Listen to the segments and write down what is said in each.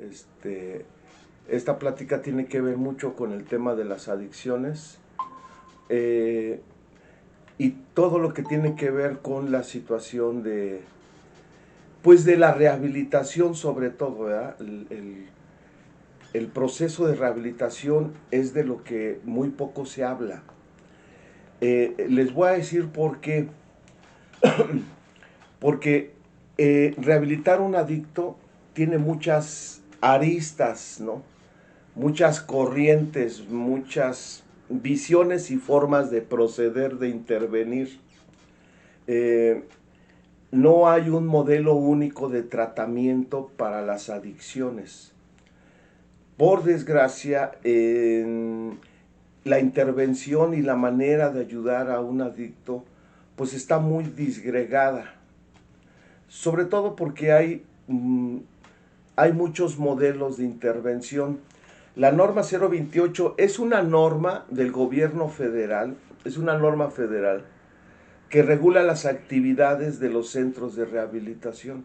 Este, esta plática tiene que ver mucho con el tema de las adicciones eh, y todo lo que tiene que ver con la situación pues de la rehabilitación sobre todo, ¿verdad? El proceso de rehabilitación es de lo que muy poco se habla. Les voy a decir por qué. Porque rehabilitar un adicto tiene muchas aristas, ¿no? Muchas corrientes, muchas visiones y formas de proceder, de intervenir. Eh, no hay un modelo único de tratamiento para las adicciones. Por desgracia, la intervención y la manera de ayudar a un adicto pues está muy disgregada. Sobre todo porque hay muchos modelos de intervención. La norma 028 es una norma del gobierno federal, es una norma federal que regula las actividades de los centros de rehabilitación.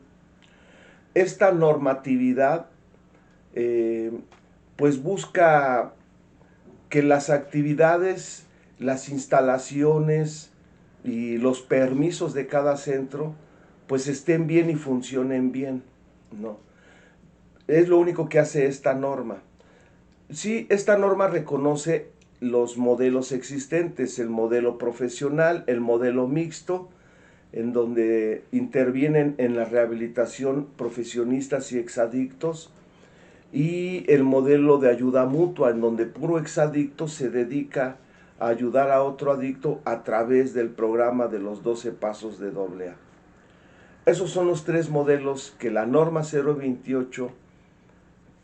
Esta normatividad eh, pues busca que las actividades, las instalaciones y los permisos de cada centro pues estén bien y funcionen bien, ¿no? Es lo único que hace esta norma. Sí, esta norma reconoce los modelos existentes, el modelo profesional, el modelo mixto, en donde intervienen en la rehabilitación profesionistas y exadictos, y el modelo de ayuda mutua, en donde puro exadicto se dedica a ayudar a otro adicto a través del programa de los 12 pasos de AA. Esos son los tres modelos que la norma 028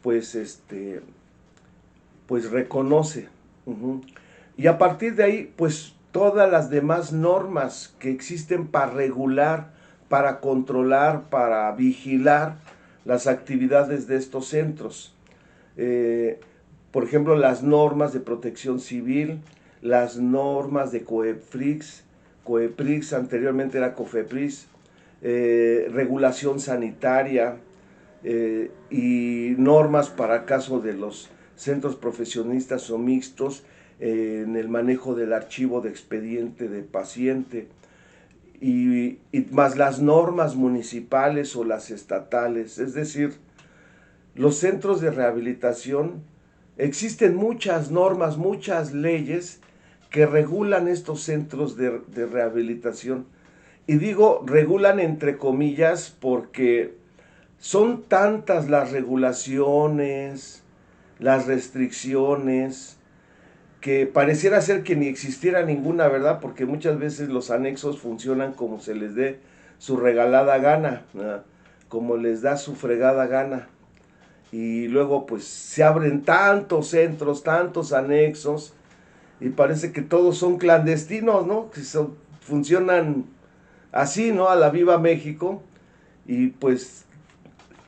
pues pues reconoce. Uh-huh. Y a partir de ahí, pues todas las demás normas que existen para regular, para controlar, para vigilar las actividades de estos centros. Eh, por ejemplo, las normas de protección civil, las normas de COEPRIX anteriormente era COFEPRIS, regulación sanitaria, y normas para caso de los centros profesionistas o mixtos en el manejo del archivo de expediente de paciente y más las normas municipales o las estatales. Es decir, los centros de rehabilitación, existen muchas normas, muchas leyes que regulan estos centros de rehabilitación. Y digo regulan entre comillas porque son tantas las regulaciones, las restricciones, que pareciera ser que ni existiera ninguna, ¿verdad? Porque muchas veces los anexos funcionan como se les dé su regalada gana, ¿verdad? Como les da su fregada gana. Y luego pues se abren tantos centros, tantos anexos, y parece que todos son clandestinos, ¿no? Que funcionan así, ¿no? A la viva México, y pues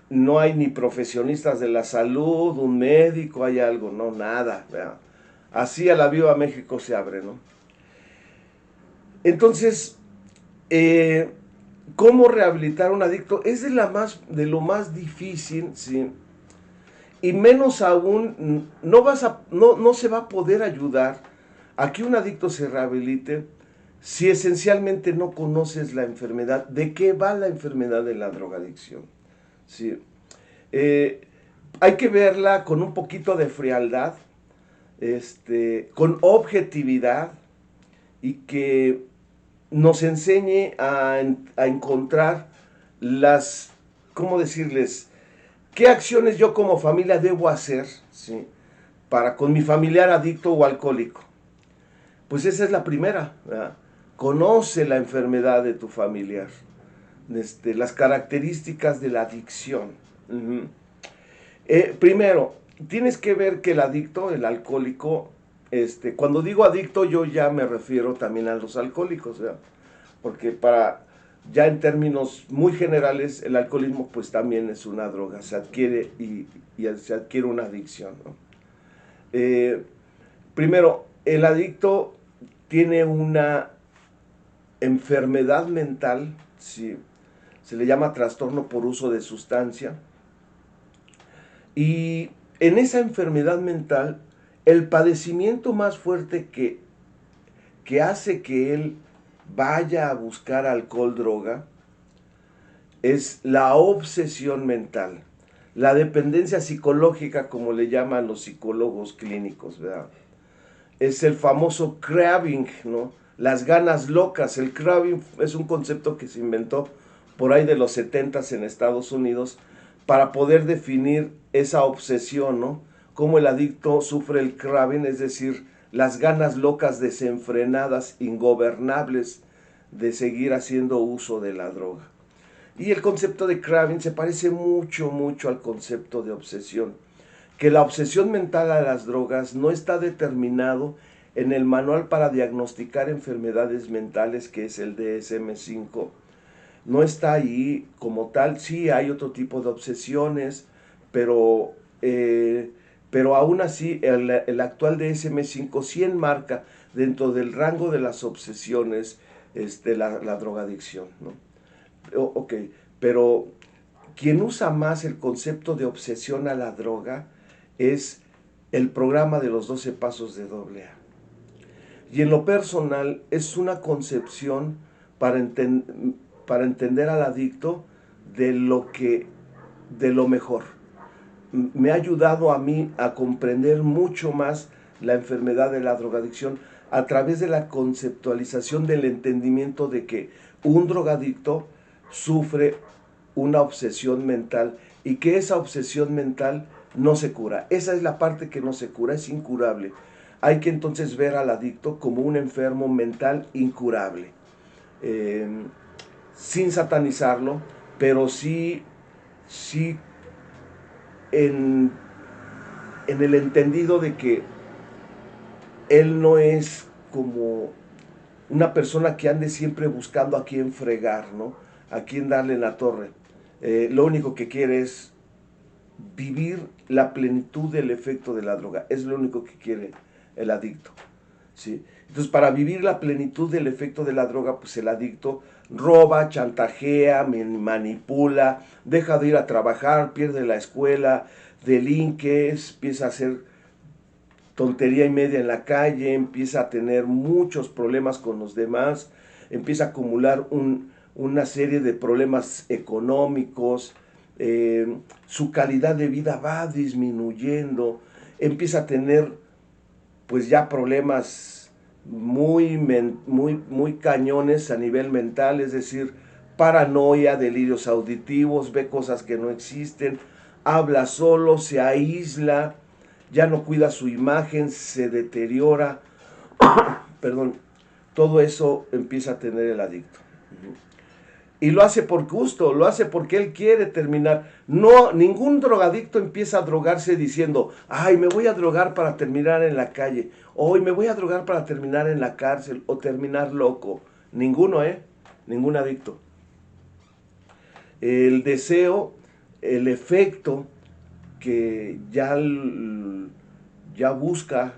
no hay ni profesionistas de la salud, un médico, hay algo, no, nada. ¿Verdad? Así a la viva México se abre, ¿no? Entonces, eh, ¿cómo rehabilitar a un adicto? Es de lo más difícil, ¿sí? Y menos aún, no se va a poder ayudar a que un adicto se rehabilite si esencialmente no conoces la enfermedad, de qué va la enfermedad de la drogadicción. ¿Sí? Eh, hay que verla con un poquito de frialdad, con objetividad y que nos enseñe a encontrar las, ¿cómo decirles? ¿Qué acciones yo como familia debo hacer, ¿sí? Para con mi familiar adicto o alcohólico? Pues esa es la primera, ¿verdad? Conoce la enfermedad de tu familiar, las características de la adicción. Uh-huh. Primero, tienes que ver que el adicto, el alcohólico, cuando digo adicto yo ya me refiero también a los alcohólicos, ¿verdad? Porque ya en términos muy generales, el alcoholismo pues también es una droga, se adquiere y se adquiere una adicción, ¿no? Eh, Primero, el adicto tiene una enfermedad mental, ¿sí? Se le llama trastorno por uso de sustancia, Y en esa enfermedad mental, el padecimiento más fuerte que hace que él vaya a buscar alcohol, droga, es la obsesión mental, la dependencia psicológica, como le llaman los psicólogos clínicos, ¿verdad? Es el famoso craving, ¿no? Las ganas locas. El craving es un concepto que se inventó por ahí de los 70 en Estados Unidos para poder definir esa obsesión, ¿no? Cómo el adicto sufre el craving, es decir, las ganas locas desenfrenadas, ingobernables de seguir haciendo uso de la droga. Y el concepto de craving se parece mucho, mucho al concepto de obsesión. Que la obsesión mental a las drogas no está determinado en el manual para diagnosticar enfermedades mentales, que es el DSM-5. No está ahí como tal. Sí hay otro tipo de obsesiones, pero, pero aún así el actual DSM-5 sí enmarca dentro del rango de las obsesiones la drogadicción, ¿no? Ok, pero quien usa más el concepto de obsesión a la droga es el programa de los 12 pasos de AA. Y en lo personal es una concepción para, para entender al adicto de de lo mejor. Me ha ayudado a mí a comprender mucho más la enfermedad de la drogadicción a través de la conceptualización del entendimiento de que un drogadicto sufre una obsesión mental y que esa obsesión mental no se cura. Esa es la parte que no se cura, es incurable. Hay que entonces ver al adicto como un enfermo mental incurable, eh, sin satanizarlo, pero sí en, en el entendido de que él no es como una persona que ande siempre buscando a quién fregar, ¿no? A quién darle la torre. Lo único que quiere es vivir la plenitud del efecto de la droga. Es lo único que quiere el adicto, ¿sí? Entonces, para vivir la plenitud del efecto de la droga, pues el adicto roba, chantajea, manipula, deja de ir a trabajar, pierde la escuela, delinque, empieza a hacer tontería y media en la calle, empieza a tener muchos problemas con los demás, empieza a acumular una serie de problemas económicos, su calidad de vida va disminuyendo, empieza a tener pues ya problemas muy cañones a nivel mental, es decir, paranoia, delirios auditivos, ve cosas que no existen, habla solo, se aísla, ya no cuida su imagen, se deteriora, perdón, todo eso empieza a tener el adicto. Y lo hace por gusto, lo hace porque él quiere terminar. No, ningún drogadicto empieza a drogarse diciendo, ay, me voy a drogar para terminar en la calle, hoy me voy a drogar para terminar en la cárcel o terminar loco. Ninguno, ningún adicto. El deseo, el efecto que ya busca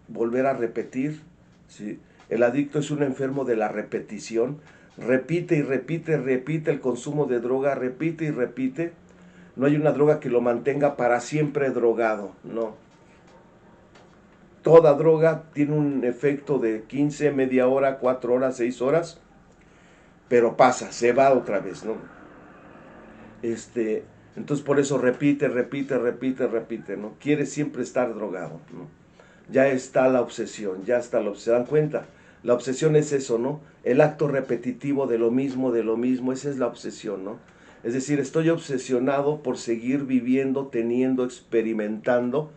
volver a repetir, ¿sí? El adicto es un enfermo de la repetición, repite y repite, repite el consumo de droga, repite y repite. No hay una droga que lo mantenga para siempre drogado, no. Toda droga tiene un efecto de 15, media hora, 4 horas, 6 horas, pero pasa, se va otra vez, ¿no? Entonces por eso repite, repite, repite, repite, ¿no? Quiere siempre estar drogado, ¿no? Ya está la obsesión, ya está la obsesión. ¿Se dan cuenta? La obsesión es eso, ¿no? El acto repetitivo de lo mismo, esa es la obsesión, ¿no? Es decir, estoy obsesionado por seguir viviendo, teniendo, experimentando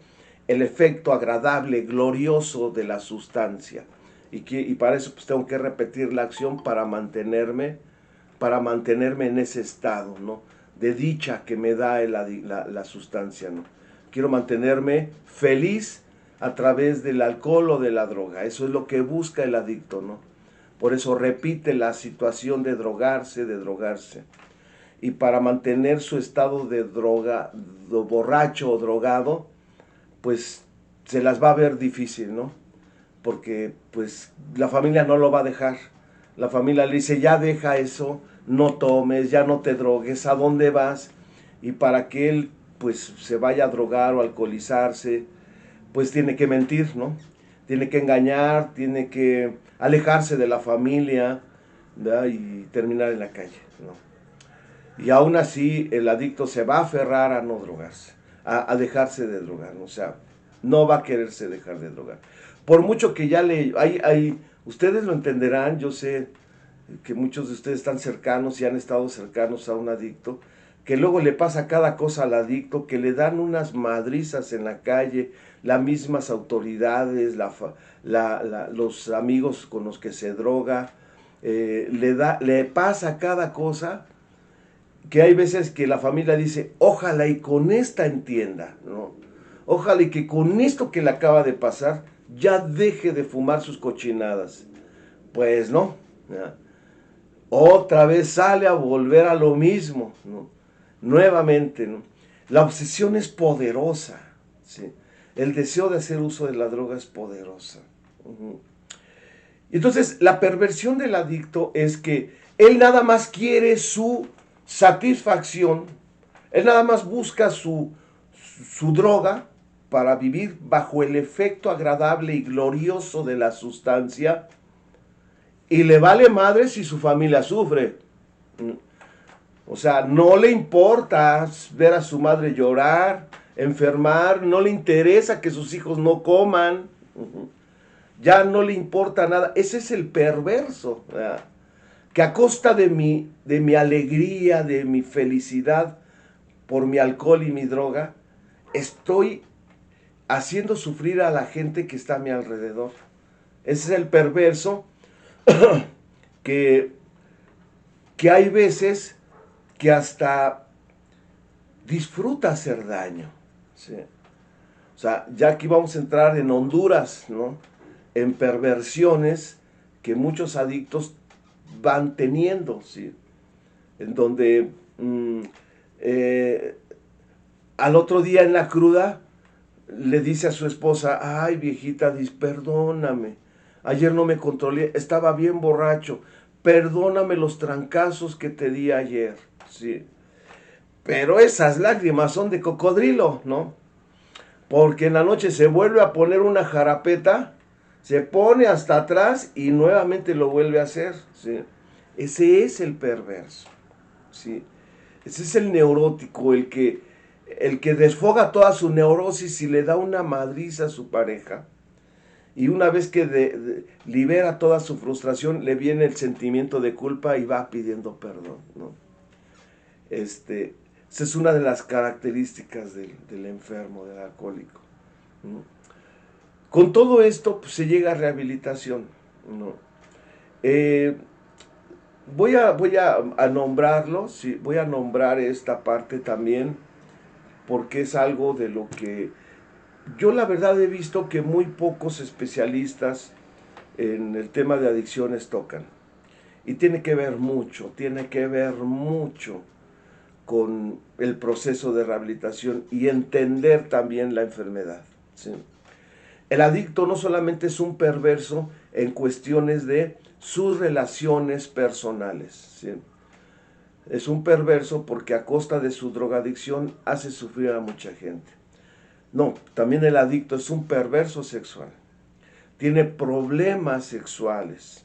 el efecto agradable, glorioso de la sustancia. Y para eso pues tengo que repetir la acción para mantenerme en ese estado, ¿no? De dicha que me da la sustancia, ¿no? Quiero mantenerme feliz a través del alcohol o de la droga. Eso es lo que busca el adicto, ¿no? Por eso repite la situación de drogarse, de drogarse. Y para mantener su estado de droga, de borracho o drogado, pues se las va a ver difícil, ¿no? Porque pues la familia no lo va a dejar. La familia le dice, ya deja eso, no tomes, ya no te drogues, ¿a dónde vas? Y para que él pues se vaya a drogar o alcoholizarse, pues tiene que mentir, ¿no? Tiene que engañar, tiene que alejarse de la familia, ¿verdad? Y terminar en la calle, ¿no? Y aún así el adicto se va a aferrar a no drogarse, a dejarse de drogar, ¿no? O sea, no va a quererse dejar de drogar. Por mucho que ya ustedes lo entenderán, yo sé que muchos de ustedes están cercanos y han estado cercanos a un adicto, que luego le pasa cada cosa al adicto, que le dan unas madrizas en la calle, las mismas autoridades, los amigos con los que se droga, le pasa cada cosa, que hay veces que la familia dice, ojalá y con esta entienda, ¿no? Ojalá y que con esto que le acaba de pasar ya deje de fumar sus cochinadas. Pues no, ¿ya? Otra vez sale a volver a lo mismo, ¿no? Nuevamente, ¿no? La obsesión es poderosa, ¿sí? El deseo de hacer uso de la droga es poderosa. Uh-huh. Entonces, la perversión del adicto es que él nada más quiere su satisfacción, él nada más busca su droga para vivir bajo el efecto agradable y glorioso de la sustancia, y le vale madre si su familia sufre. O sea, no le importa ver a su madre llorar, enfermar, no le interesa que sus hijos no coman, ya no le importa nada. Ese es el perverso, ¿verdad? Que a costa de mi alegría, de mi felicidad por mi alcohol y mi droga, estoy haciendo sufrir a la gente que está a mi alrededor. Ese es el perverso que, que hay veces que hasta disfruta hacer daño. ¿Sí? O sea, ya aquí vamos a entrar en Honduras, ¿no? En perversiones que muchos adictos van teniendo, ¿sí? En donde al otro día en la cruda le dice a su esposa, ay viejita, perdóname, ayer no me controlé, estaba bien borracho, perdóname los trancazos que te di ayer, ¿sí? Pero esas lágrimas son de cocodrilo, ¿no? Porque en la noche se vuelve a poner una jarapeta, se pone hasta atrás y nuevamente lo vuelve a hacer, ¿sí? Ese es el perverso, ¿sí? Ese es el neurótico, el que desfoga toda su neurosis y le da una madriza a su pareja. Y una vez que libera toda su frustración, le viene el sentimiento de culpa y va pidiendo perdón, ¿no? Esa es una de las características del enfermo, del alcohólico, ¿no? Con todo esto, pues, se llega a rehabilitación, ¿no? Voy a nombrarlo, sí, voy a nombrar esta parte también, porque es algo de lo que yo la verdad he visto que muy pocos especialistas en el tema de adicciones tocan. Y tiene que ver mucho con el proceso de rehabilitación y entender también la enfermedad, ¿sí? El adicto no solamente es un perverso en cuestiones de sus relaciones personales, ¿sí? Es un perverso porque a costa de su drogadicción hace sufrir a mucha gente. No, también el adicto es un perverso sexual. Tiene problemas sexuales.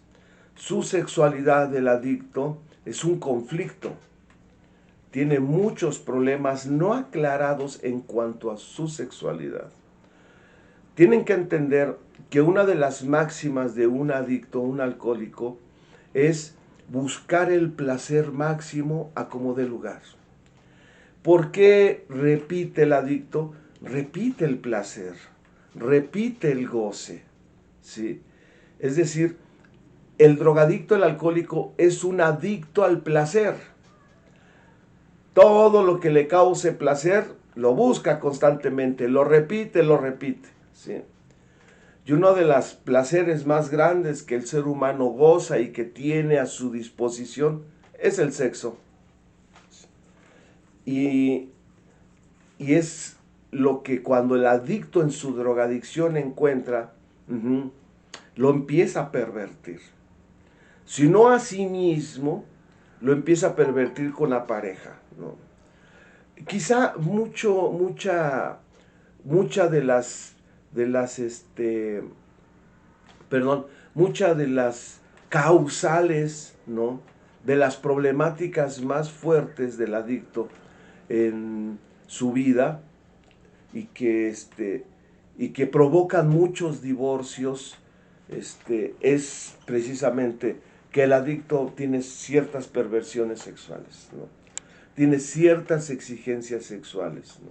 Su sexualidad del adicto es un conflicto. Tiene muchos problemas no aclarados en cuanto a su sexualidad. Tienen que entender que una de las máximas de un adicto, un alcohólico, es buscar el placer máximo a como dé lugar. ¿Por qué repite el adicto? Repite el placer, repite el goce, ¿sí? Es decir, el drogadicto, el alcohólico, es un adicto al placer. Todo lo que le cause placer, lo busca constantemente, lo repite, ¿sí? Y uno de los placeres más grandes que el ser humano goza y que tiene a su disposición es el sexo. Y es lo que cuando el adicto en su drogadicción encuentra, lo empieza a pervertir. Si no a sí mismo, lo empieza a pervertir con la pareja, ¿no? quizá mucha de las, perdón, muchas de las causales, ¿no? De las problemáticas más fuertes del adicto en su vida y que provocan muchos divorcios, es precisamente que el adicto tiene ciertas perversiones sexuales, ¿no? Tiene ciertas exigencias sexuales, ¿no?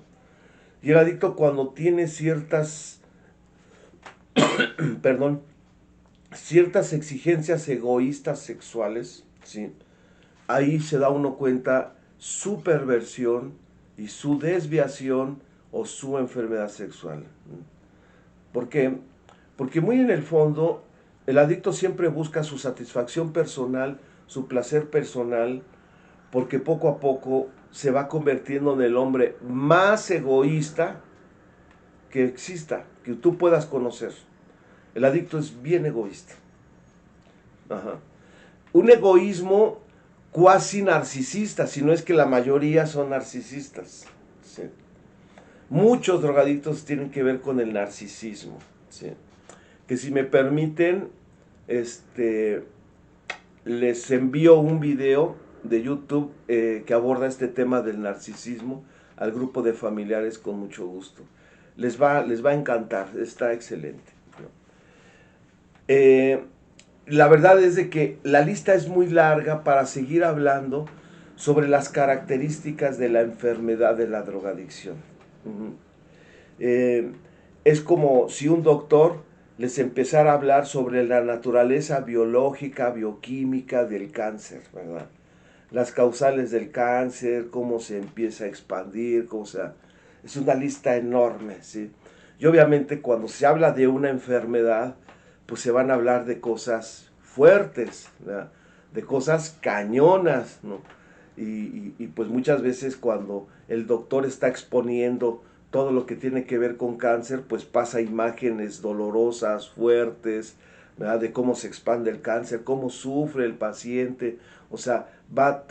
Y el adicto cuando tiene perdón, ciertas exigencias egoístas sexuales, ¿sí? Ahí se da uno cuenta su perversión y su desviación o su enfermedad sexual. ¿Por qué? Porque muy en el fondo el adicto siempre busca su satisfacción personal, su placer personal, porque poco a poco se va convirtiendo en el hombre más egoísta que exista, que tú puedas conocer. El adicto es bien egoísta. Ajá. Un egoísmo cuasi narcisista, si no es que la mayoría son narcisistas. ¿Sí? Muchos drogadictos tienen que ver con el narcisismo. ¿Sí? Que si me permiten, les envío un video de YouTube que aborda este tema del narcisismo al grupo de familiares con mucho gusto. Les va a encantar, está excelente. ¿No? La verdad es de que la lista es muy larga para seguir hablando sobre las características de la enfermedad de la drogadicción. Uh-huh. Eh, es como si un doctor les empezara a hablar sobre la naturaleza biológica, bioquímica del cáncer, ¿verdad? Las causales del cáncer, cómo se empieza a expandir, es una lista enorme, ¿sí? Y obviamente cuando se habla de una enfermedad, pues se van a hablar de cosas fuertes, ¿verdad? De cosas cañonas, ¿no? Pues muchas veces cuando el doctor está exponiendo todo lo que tiene que ver con cáncer, pues pasa imágenes dolorosas, fuertes, ¿verdad? De cómo se expande el cáncer, cómo sufre el paciente, o sea, va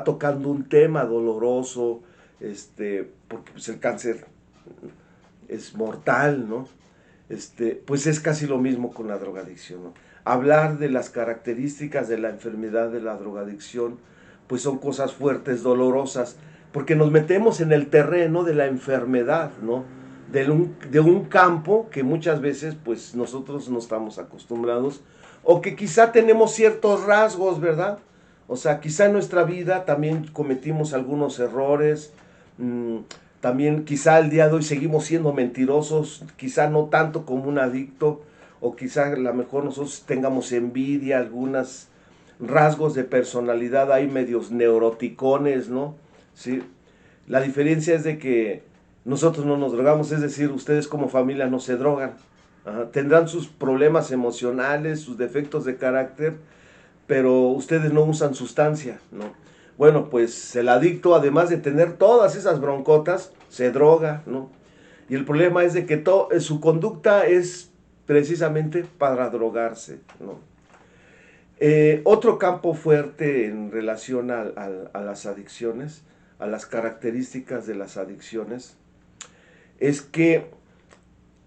tocando un tema doloroso, porque pues el cáncer es mortal, ¿no? Pues es casi lo mismo con la drogadicción, ¿no? Hablar de las características de la enfermedad de la drogadicción, pues son cosas fuertes, dolorosas, porque nos metemos en el terreno de la enfermedad, ¿no? De un campo que muchas veces, pues nosotros no estamos acostumbrados, o que quizá tenemos ciertos rasgos, ¿verdad? O sea, quizá en nuestra vida también cometimos algunos errores, también quizá el día de hoy seguimos siendo mentirosos, quizá no tanto como un adicto, o quizá a lo mejor nosotros tengamos envidia, algunos rasgos de personalidad hay medios neuroticones, ¿no? ¿Sí? La diferencia es de que nosotros no nos drogamos, es decir, ustedes como familia no se drogan. Ajá. Tendrán sus problemas emocionales, sus defectos de carácter, pero ustedes no usan sustancia, ¿no? Bueno, pues el adicto, además de tener todas esas broncotas, se droga, ¿no? Y el problema es de que su conducta es precisamente para drogarse, ¿no? Otro campo fuerte en relación a las adicciones, a las características de las adicciones, es que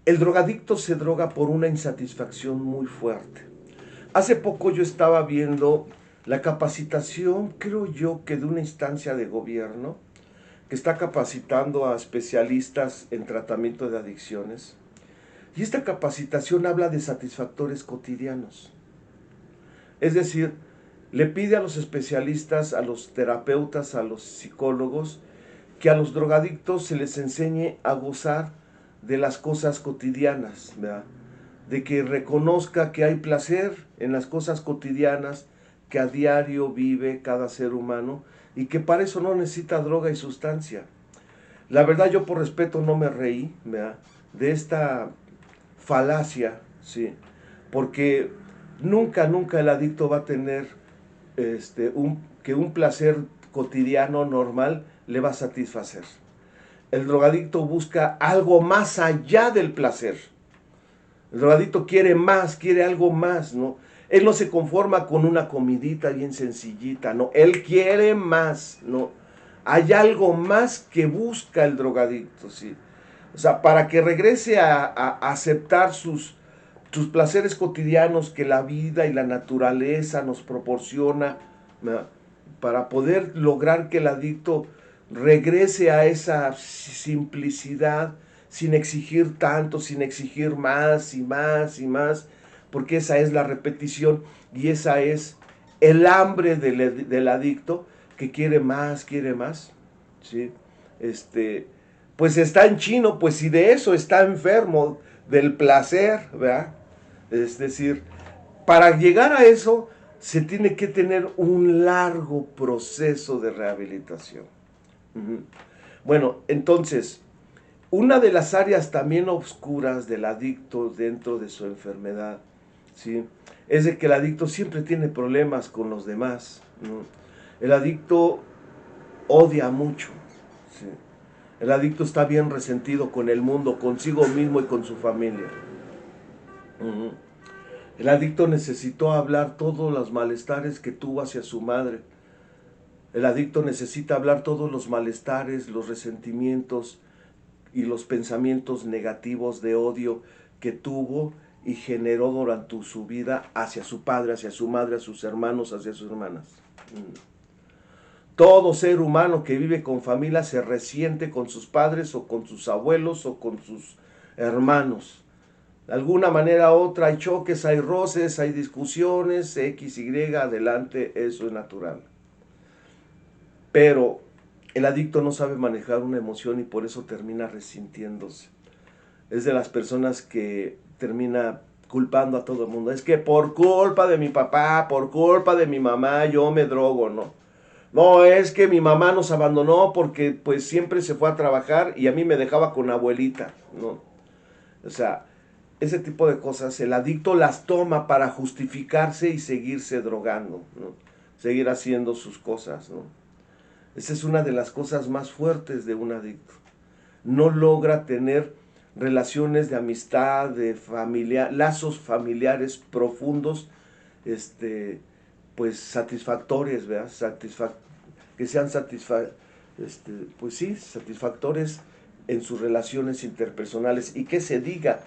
el drogadicto se droga por una insatisfacción muy fuerte. Hace poco yo estaba viendo la capacitación, creo yo, que de una instancia de gobierno que está capacitando a especialistas en tratamiento de adicciones. Y esta capacitación habla de satisfactores cotidianos. Es decir, le pide a los especialistas, a los terapeutas, a los psicólogos, que a los drogadictos se les enseñe a gozar de las cosas cotidianas, ¿verdad? De que reconozca que hay placer en las cosas cotidianas que a diario vive cada ser humano y que para eso no necesita droga y sustancia. La verdad yo por respeto no me reí, ¿verdad? De esta falacia, ¿sí? Porque nunca el adicto va a tener que un placer cotidiano normal le va a satisfacer. El drogadicto busca algo más allá del placer. El drogadicto quiere más, quiere algo más, ¿no? Él no se conforma con una comidita bien sencillita, ¿no? Él quiere más, ¿no? hay algo más que busca el drogadicto, ¿sí? O sea, para que regrese a aceptar sus placeres cotidianos que la vida y la naturaleza nos proporciona, ¿verdad? Para poder lograr que el adicto regrese a esa simplicidad sin exigir tanto, sin exigir más y más y más, porque esa es la repetición y esa es el hambre del adicto que quiere más, ¿sí? Pues está en chino, pues si de eso está enfermo, del placer, ¿verdad? Es decir, para llegar a eso se tiene que tener un largo proceso de rehabilitación. Bueno, entonces, una de las áreas también oscuras del adicto dentro de su enfermedad, ¿sí? Es de que el adicto siempre tiene problemas con los demás, ¿no? El adicto odia mucho, ¿sí? El adicto está bien resentido con el mundo, consigo mismo y con su familia. El adicto necesitó hablar todos los malestares que tuvo hacia su madre. El adicto necesita hablar todos los malestares, los resentimientos y los pensamientos negativos de odio que tuvo y generó durante su vida hacia su padre, hacia su madre, a sus hermanos, hacia sus hermanas. Todo ser humano que vive con familia se resiente con sus padres o con sus abuelos o con sus hermanos. De alguna manera u otra hay choques, hay roces, hay discusiones, X, Y, adelante, eso es natural. Pero el adicto no sabe manejar una emoción y por eso termina resintiéndose. Es de las personas que termina culpando a todo el mundo. Es que por culpa de mi papá, por culpa de mi mamá, yo me drogo, ¿no? No, es que mi mamá nos abandonó porque pues siempre se fue a trabajar y a mí me dejaba con abuelita, ¿no? O sea, ese tipo de cosas, el adicto las toma para justificarse y seguirse drogando, ¿no? Seguir haciendo sus cosas, ¿no? Esa es una de las cosas más fuertes de un adicto. No logra tener relaciones de amistad, de familia, lazos familiares profundos, pues satisfactorios, ¿verdad? Que sean pues sí, satisfactorios en sus relaciones interpersonales y que se diga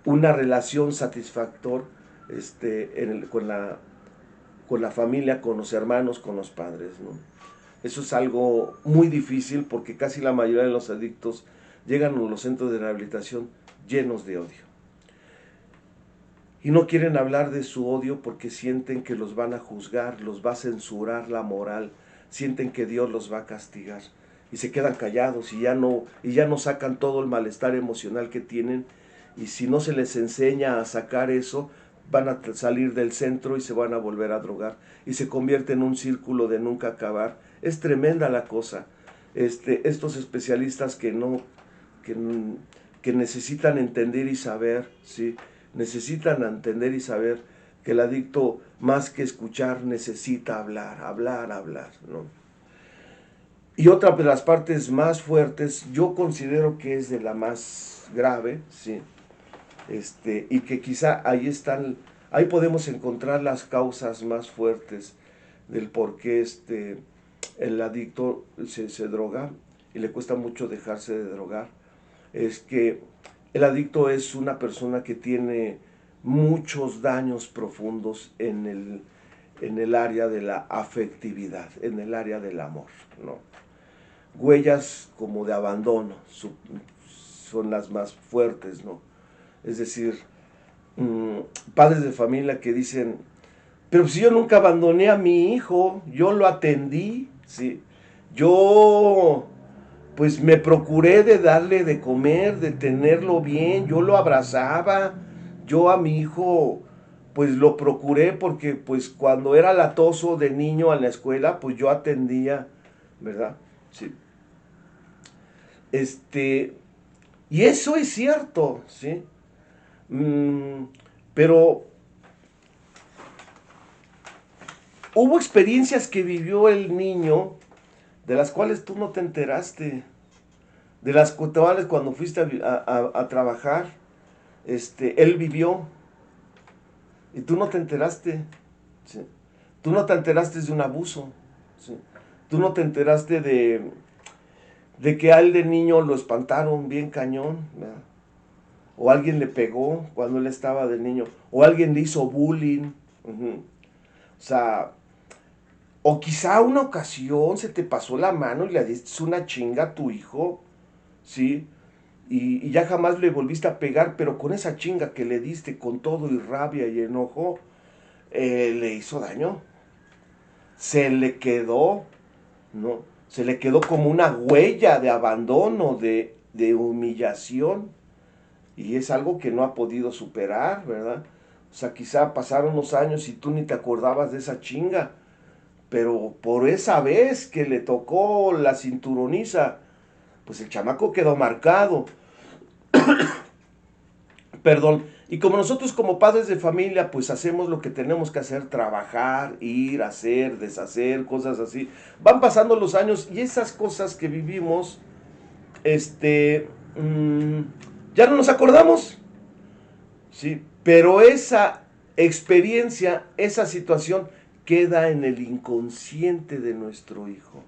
una relación satisfactoria con la familia, con los hermanos, con los padres, ¿no? Eso es algo muy difícil porque casi la mayoría de los adictos llegan a los centros de rehabilitación llenos de odio. Y no quieren hablar de su odio porque sienten que los van a juzgar, los va a censurar la moral, sienten que Dios los va a castigar. Y se quedan callados y ya no sacan todo el malestar emocional que tienen. Y si no se les enseña a sacar eso, van a salir del centro y se van a volver a drogar. Y se convierte en un círculo de nunca acabar. Es tremenda la cosa. Estos especialistas que necesitan entender y saber, ¿sí? Necesitan entender y saber que el adicto, más que escuchar, necesita hablar, ¿no? Y otra de las partes más fuertes, yo considero que es de la más grave, ¿sí? Y que quizá ahí podemos encontrar las causas más fuertes del por qué el adicto se droga y le cuesta mucho dejarse de drogar. Es que el adicto es una persona que tiene muchos daños profundos en el área de la afectividad, en el área del amor, ¿no? Huellas como de abandono son las más fuertes, ¿no? Es decir, padres de familia que dicen, pero si yo nunca abandoné a mi hijo, yo lo atendí, ¿sí? Yo pues me procuré de darle de comer, de tenerlo bien, yo lo abrazaba, yo a mi hijo pues lo procuré porque pues cuando era latoso de niño en la escuela, pues yo atendía, ¿verdad? Sí. Y eso es cierto, ¿sí? Pero hubo experiencias que vivió el niño de las cuales tú no te enteraste, de las cuales cuando fuiste a trabajar, él vivió y tú no te enteraste, ¿sí? Tú no te enteraste de un abuso, ¿sí? Tú no te enteraste de que a él de niño lo espantaron bien cañón, ¿verdad? O alguien le pegó cuando él estaba de niño, o alguien le hizo bullying. Uh-huh. O sea, o quizá una ocasión se te pasó la mano y le diste una chinga a tu hijo, ¿sí? Y ya jamás le volviste a pegar, pero con esa chinga que le diste con todo y rabia y enojo, le hizo daño. Se le quedó, ¿no? Se le quedó como una huella de abandono, de humillación. Y es algo que no ha podido superar, ¿verdad? O sea, quizá pasaron los años y tú ni te acordabas de esa chinga. Pero por esa vez que le tocó la cinturoniza, pues el chamaco quedó marcado. Perdón. Y como nosotros como padres de familia, pues hacemos lo que tenemos que hacer, trabajar, ir, hacer, deshacer, cosas así. Van pasando los años y esas cosas que vivimos, este, mmm, ya no nos acordamos, ¿sí? Pero esa experiencia, esa situación queda en el inconsciente de nuestro hijo.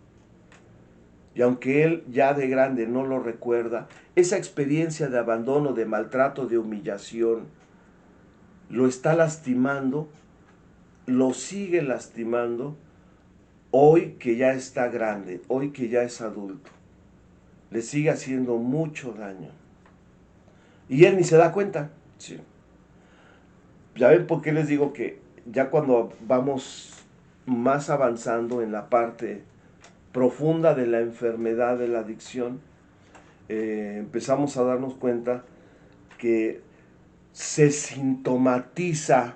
Y aunque él ya de grande no lo recuerda, esa experiencia de abandono, de maltrato, de humillación, lo está lastimando, lo sigue lastimando, hoy que ya está grande, hoy que ya es adulto. Le sigue haciendo mucho daño. Y él ni se da cuenta. Sí. Ya ven por qué les digo que ya cuando vamos más avanzando en la parte profunda de la enfermedad de la adicción, empezamos a darnos cuenta que se sintomatiza,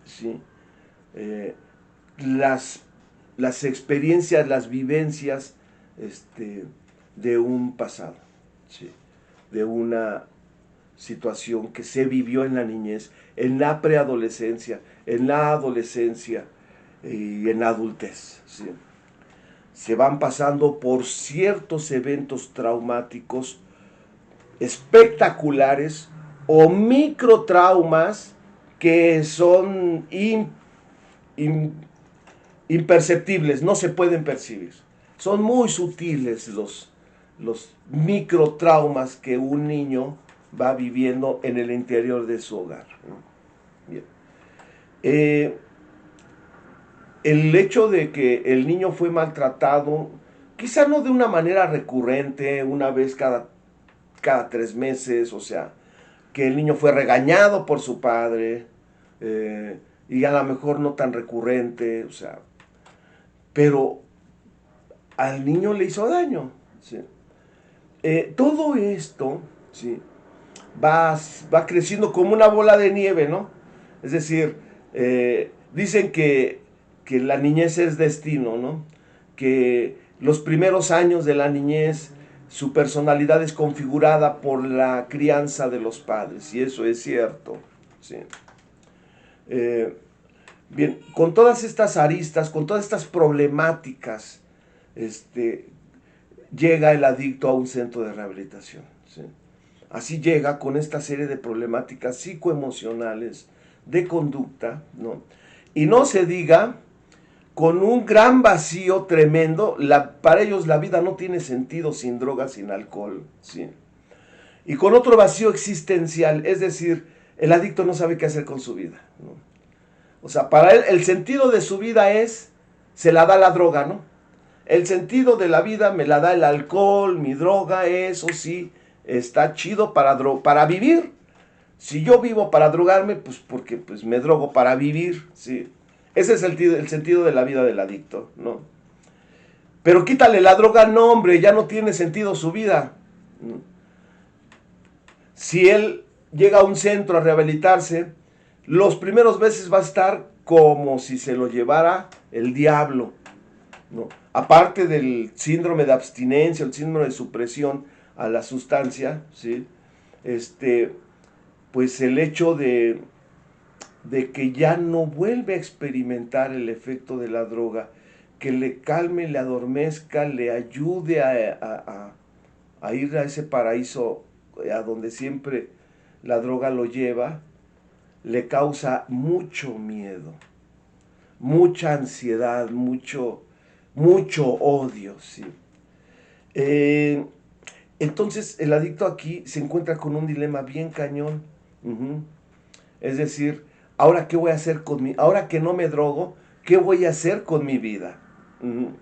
¿sí? eh, las, las experiencias, las vivencias de un pasado, ¿sí? De una situación que se vivió en la niñez, en la preadolescencia, en la adolescencia y en la adultez, ¿sí? Se van pasando por ciertos eventos traumáticos espectaculares o microtraumas que son imperceptibles, no se pueden percibir. Son muy sutiles los microtraumas que un niño va viviendo en el interior de su hogar. Bien. Eh, el hecho de que el niño fue maltratado, quizá no de una manera recurrente, una vez cada 3 meses, o sea, que el niño fue regañado por su padre, y a lo mejor no tan recurrente, o sea, pero al niño le hizo daño. ¿Sí? Todo esto, ¿sí? va creciendo como una bola de nieve, ¿no? Es decir, dicen que la niñez es destino, ¿no? Que los primeros años de la niñez, su personalidad es configurada por la crianza de los padres, y eso es cierto, ¿sí? Eh, Bien, con todas estas aristas, con todas estas problemáticas, llega el adicto a un centro de rehabilitación, ¿sí? Así llega con esta serie de problemáticas psicoemocionales, de conducta, ¿no? Y no se diga, con un gran vacío tremendo, para ellos la vida no tiene sentido sin drogas, sin alcohol, ¿sí? Y con otro vacío existencial, es decir, el adicto no sabe qué hacer con su vida, ¿no? O sea, para él el sentido de su vida se la da la droga, ¿no? El sentido de la vida me la da el alcohol, mi droga, eso sí, está chido para vivir. Si yo vivo para drogarme, pues porque pues, me drogo para vivir, ¿sí? Ese es el sentido de la vida del adicto, ¿no? Pero quítale la droga, no, hombre, ya no tiene sentido su vida. Si él llega a un centro a rehabilitarse, los primeros meses va a estar como si se lo llevara el diablo, ¿no? Aparte del síndrome de abstinencia, el síndrome de supresión a la sustancia, ¿sí? Pues el hecho de que ya no vuelve a experimentar el efecto de la droga, que le calme, le adormezca, le ayude a ir a ese paraíso a donde siempre la droga lo lleva, le causa mucho miedo, mucha ansiedad, mucho mucho odio, ¿sí? Entonces el adicto aquí se encuentra con un dilema bien cañón. Uh-huh. Es decir, ¿ahora qué voy a hacer ahora que no me drogo, qué voy a hacer con mi vida? Uh-huh.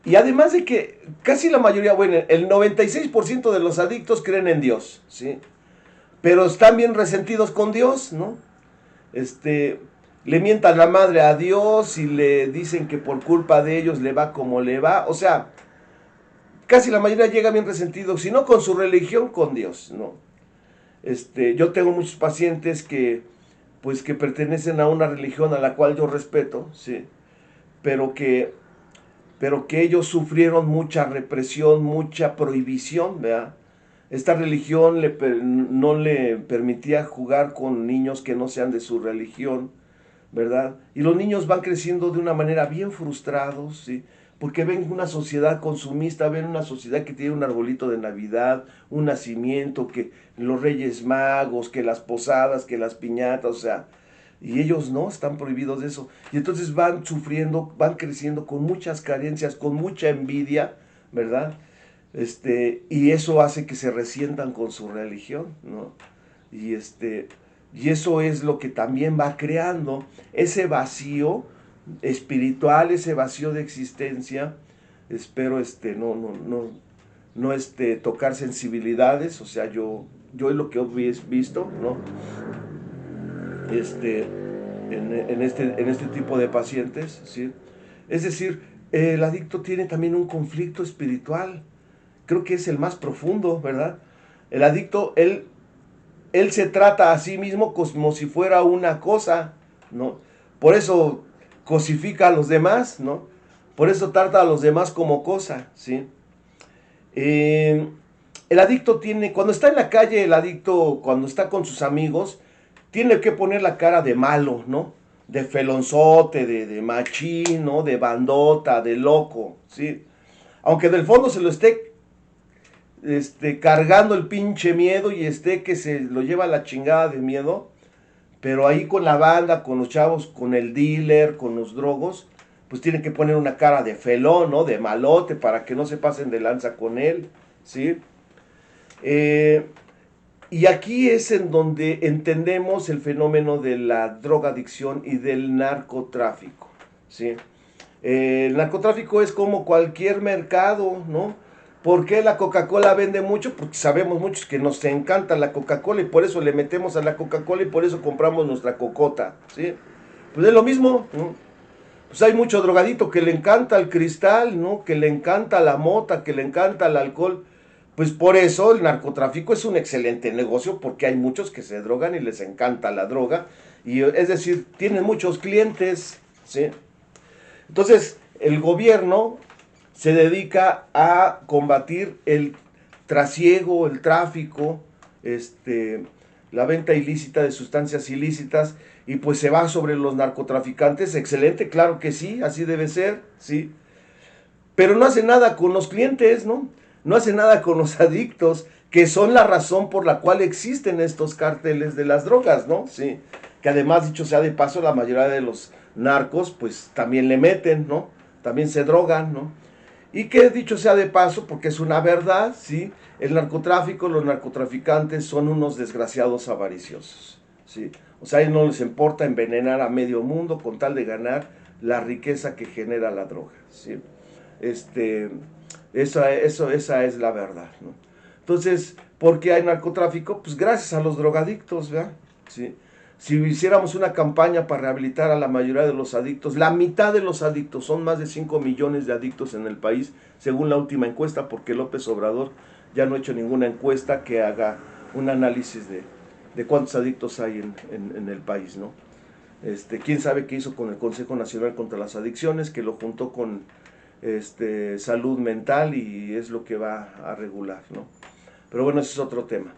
Y además de que casi la mayoría, bueno, el 96% de los adictos creen en Dios, ¿sí? Pero están bien resentidos con Dios, ¿no? Le mientan la madre a Dios y le dicen que por culpa de ellos le va como le va. O sea, casi la mayoría llega bien resentido, si no con su religión, con Dios, ¿no? Yo tengo muchos pacientes pues, que pertenecen a una religión a la cual yo respeto, ¿sí? Pero que ellos sufrieron mucha represión, mucha prohibición, ¿verdad? Esta religión no le permitía jugar con niños que no sean de su religión, ¿verdad? Y los niños van creciendo de una manera bien frustrados, ¿sí? Porque ven una sociedad consumista, ven una sociedad que tiene un arbolito de Navidad, un nacimiento, que los Reyes Magos, que las posadas, que las piñatas, o sea, y ellos no, están prohibidos de eso. Y entonces van sufriendo, van creciendo con muchas carencias, con mucha envidia, ¿verdad? Y eso hace que se resientan con su religión, ¿no? Y eso es lo que también va creando ese vacío espiritual, ese vacío de existencia. Espero no tocar sensibilidades, o sea, yo es lo que he visto, ¿no? En este tipo de pacientes, ¿sí? Es decir, el adicto tiene también un conflicto espiritual. Creo que es el más profundo, ¿verdad? El adicto, él se trata a sí mismo como si fuera una cosa, ¿no? Por eso cosifica a los demás, ¿no? Por eso trata a los demás como cosa, ¿sí? El adicto cuando está en la calle, el adicto, cuando está con sus amigos, tiene que poner la cara de malo, ¿no? De felonzote, de machín, ¿no? De bandota, de loco, ¿sí? Aunque del fondo se lo esté cargando el pinche miedo y que se lo lleva la chingada de miedo, pero ahí con la banda, con los chavos, con el dealer, con los drogos, pues tienen que poner una cara de felón, ¿no? De malote, para que no se pasen de lanza con él, ¿sí? Y aquí es en donde entendemos el fenómeno de la drogadicción y del narcotráfico, ¿sí? El narcotráfico es como cualquier mercado, ¿no? ¿Por qué la Coca-Cola vende mucho? Porque sabemos muchos que nos encanta la Coca-Cola y por eso le metemos a la Coca-Cola y por eso compramos nuestra cocota, ¿sí? Pues es lo mismo, ¿no? Pues hay mucho drogadito que le encanta el cristal, ¿no? Que le encanta la mota, que le encanta el alcohol. Pues por eso el narcotráfico es un excelente negocio, porque hay muchos que se drogan y les encanta la droga. Y es decir, tienen muchos clientes, ¿sí? Entonces, el gobierno se dedica a combatir el trasiego, el tráfico, la venta ilícita de sustancias ilícitas, y pues se va sobre los narcotraficantes. Excelente, claro que sí, así debe ser, sí. Pero no hace nada con los clientes, ¿no? No hace nada con los adictos, que son la razón por la cual existen estos cárteles de las drogas, ¿no? Sí. Que además, dicho sea de paso, la mayoría de los narcos, pues también le meten, ¿no? También se drogan, ¿no? Y que dicho sea de paso, porque es una verdad, ¿sí? El narcotráfico, los narcotraficantes son unos desgraciados avariciosos, ¿sí? O sea, a ellos no les importa envenenar a medio mundo con tal de ganar la riqueza que genera la droga, ¿sí? Esa es la verdad, ¿no? Entonces, ¿por qué hay narcotráfico? Pues gracias a los drogadictos, ¿verdad? ¿Sí? Si hiciéramos una campaña para rehabilitar a la mayoría de los adictos, la mitad de los adictos, son más de 5 millones de adictos en el país, según la última encuesta, porque López Obrador ya no ha hecho ninguna encuesta que haga un análisis de cuántos adictos hay en el país, ¿no? Quién sabe qué hizo con el Consejo Nacional contra las Adicciones, que lo juntó con salud mental y es lo que va a regular, ¿no? Pero bueno, ese es otro tema.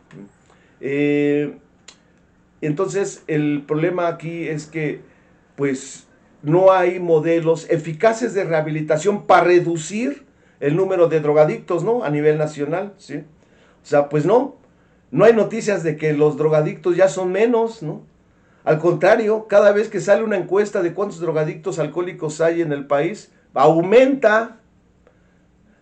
Entonces, el problema aquí es que, pues, no hay modelos eficaces de rehabilitación para reducir el número de drogadictos, ¿no? A nivel nacional, ¿sí? O sea, pues no hay noticias de que los drogadictos ya son menos, ¿no? Al contrario, cada vez que sale una encuesta de cuántos drogadictos alcohólicos hay en el país, aumenta,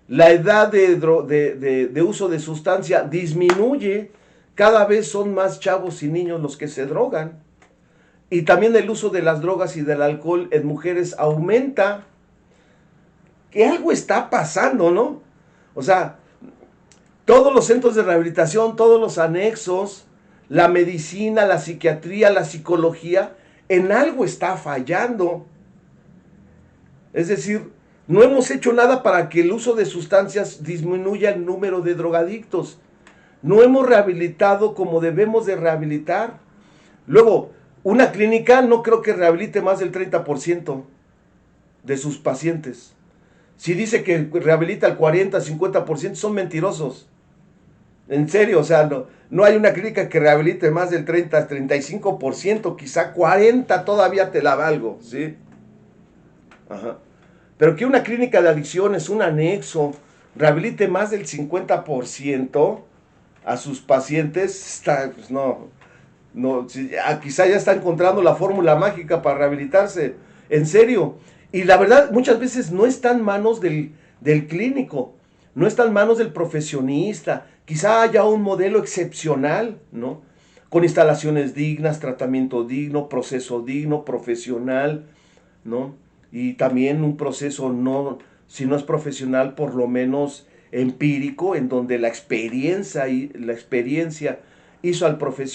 la edad de uso de sustancia disminuye, cada vez son más chavos y niños los que se drogan. Y también el uso de las drogas y del alcohol en mujeres aumenta. Que algo está pasando, ¿no? O sea, todos los centros de rehabilitación, todos los anexos, la medicina, la psiquiatría, la psicología, en algo está fallando. Es decir, no hemos hecho nada para que el uso de sustancias disminuya el número de drogadictos. No hemos rehabilitado como debemos de rehabilitar. Luego, una clínica no creo que rehabilite más del 30% de sus pacientes. Si dice que rehabilita el 40, 50%, son mentirosos. En serio, o sea, no hay una clínica que rehabilite más del 30, 35%, quizá 40% todavía te la valgo, ¿sí? Ajá. Pero que una clínica de adicciones, un anexo, rehabilite más del 50% a sus pacientes, está, pues no, quizá ya está encontrando la fórmula mágica para rehabilitarse. En serio. Y la verdad, muchas veces no está en manos del clínico, no está en manos del profesionista. Quizá haya un modelo excepcional, ¿no? Con instalaciones dignas, tratamiento digno, proceso digno, profesional, ¿no? Y también un proceso no, si no es profesional, por lo menos empírico, en donde la experiencia hizo al profesional